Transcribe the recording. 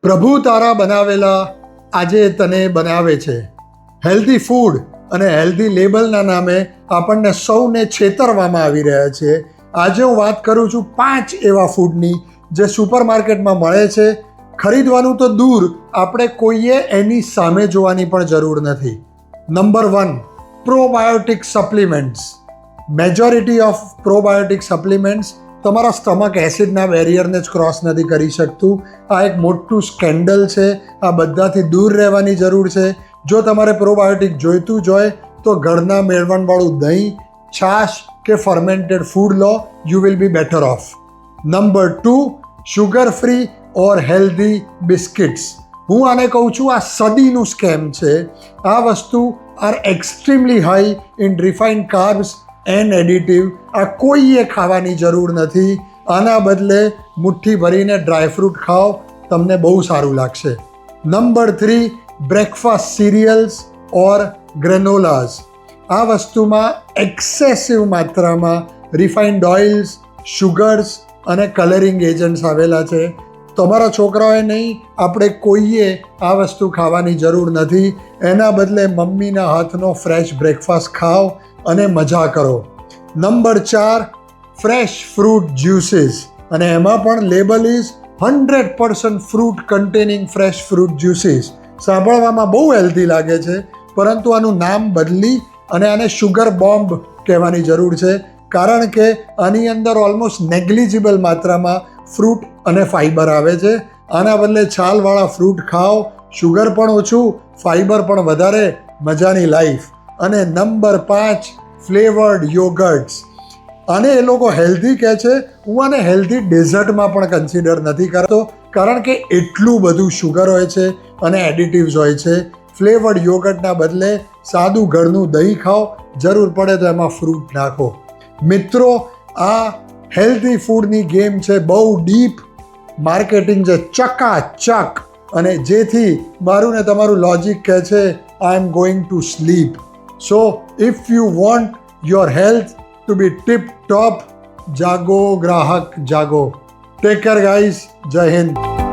પ્રભુ તારા બનાવેલા આજે તને બનાવે છે. હેલ્ધી ફૂડ અને હેલ્ધી લેબલના નામે આપણને સૌને છેતરવામાં આવી રહ્યા છે. આજે હું વાત કરું છું 5 એવા ફૂડની જે સુપરમાર્કેટમાં મળે છે. ખરીદવાનું તો દૂર, આપણે કોઈએ એની સામે જોવાની પણ જરૂર નથી. Number 1, probiotic supplements. Majority of probiotic supplements તમારા સ્ટમક એસિડના બેરિયરને જ ક્રોસ નથી કરી શકતું. આ એક મોટું સ્કેન્ડલ છે. આ બધાથી દૂર રહેવાની જરૂર છે. જો તમારે પ્રોબાયોટિક જોઈતું જ હોય તો ઘરના મેળવણવાળું દહીં, છાશ કે ફર્મેન્ટેડ ફૂડ લો. You will be better off. Number 2, sugar free or healthy biscuits. હું આને કહું છું આ સદીનું સ્કેમ છે. આ વસ્તુ are extremely high in refined carbs and additive. આ કોઈએ ખાવાની જરૂર નથી. આના બદલે મુઠ્ઠી ભરીને ડ્રાયફ્રૂટ ખાઓ, તમને બહુ સારું લાગશે. નંબર 3, બ્રેકફાસ્ટ સિરિયલ્સ ઓર ગ્રેનોલાઝ. આ વસ્તુમાં એક્સેસિવ માત્રામાં રિફાઇન્ડ ઓઇલ્સ, શુગર્સ અને કલરિંગ એજન્ટ્સ આવેલા છે. તમારા છોકરાઓએ નહીં, આપણે કોઈએ આ વસ્તુ ખાવાની જરૂર નથી. એના બદલે મમ્મીના હાથનો ફ્રેશ બ્રેકફાસ્ટ ખાઓ અને મજા કરો. Number 4, fresh fruit juices. અને એમાં પણ label is 100% fruit containing fresh fruit juices. સાંભળવામાં બહુ હેલ્ધી લાગે છે, પરંતુ આનું નામ બદલી અને આને શુગર બોમ્બ કહેવાની જરૂર છે. કારણ કે આની અંદર ઓલમોસ્ટ નેગ્લિજિબલ માત્રામાં ફ્રૂટ અને ફાઇબર આવે છે. આના બદલે છાલવાળા ફ્રૂટ ખાઓ, શુગર પણ ઓછું, ફાઇબર પણ વધારે, મજાની લાઈફ. અને નંબર 5, ફ્લેવર્ડ યોગર્ટ્સ. આને એ લોકો હેલ્ધી કહે છે. હું આને હેલ્ધી ડેઝર્ટમાં પણ કન્સિડર નથી કરતો, કારણ કે એટલું બધું શુગર હોય છે અને એડિટિવ્સ હોય છે. ફ્લેવર્ડ યોગર્ટના બદલે સાદું ઘરનું દહીં ખાઓ, જરૂર પડે તો એમાં ફ્રૂટ નાખો. મિત્રો, આ હેલ્ધી ફૂડની ગેમ છે, બહુ ડીપ માર્કેટિંગ છે, ચકાચક. અને જેથી મારું ને તમારું લોજિક કહે છે I am going to sleep. So if you want your health to be tip top, જાગો ગ્રાહક જાગો. Take care guys. જય હિન્દ.